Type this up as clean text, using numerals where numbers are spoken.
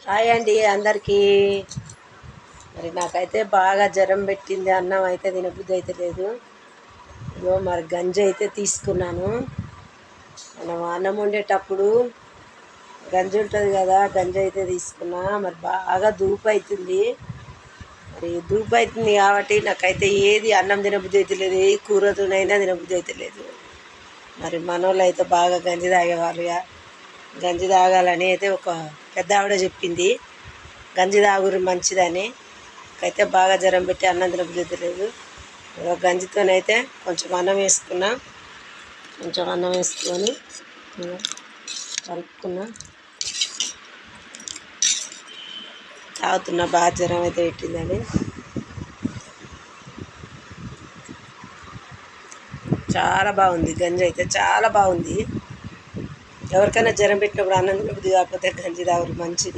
Hi అండి అందరికీ. మరి నాకైతే బాగా జ్వరం పెట్టింది. అన్నం అయితే తినబుద్ధి అయితే లేదు. ఇగో మరి గంజి అయితే తీసుకున్నాను. మనం అన్నం వండేటప్పుడు గంజి ఉంటుంది కదా, గంజి అయితే తీసుకున్నా. మరి బాగా ధూపు అవుతుంది. మరి ధూపు అవుతుంది కాబట్టి నాకైతే ఏది అన్నం తినబుద్ధి అయితే లేదు, ఏ కూరతోనైనా తినబుద్ధి అయితే లేదు. మరి మనోళ్ళు అయితే బాగా గంజి తాగేవాళ్ళుగా. గంజి తాగాలని అయితే ఒక పెద్ద ఆవిడ చెప్పింది, గంజి తాగురు మంచిదని. అయితే బాగా జ్వరం పెట్టి అన్నం తినబుద్ధి లేదు. గంజితోనైతే కొంచెం అన్నం వేసుకున్నా, కొంచెం అన్నం వేసుకొని కలుపుకున్నా, తాగుతున్నా. బాగా జ్వరం అయితే పెట్టిందని. చాలా బాగుంది గంజి అయితే, చాలా బాగుంది. ఎవరికైనా జ్వరం పెట్టినప్పుడు అన్నం తినబుద్ధి కాకపోతే గంజి తాగురు మంచిది.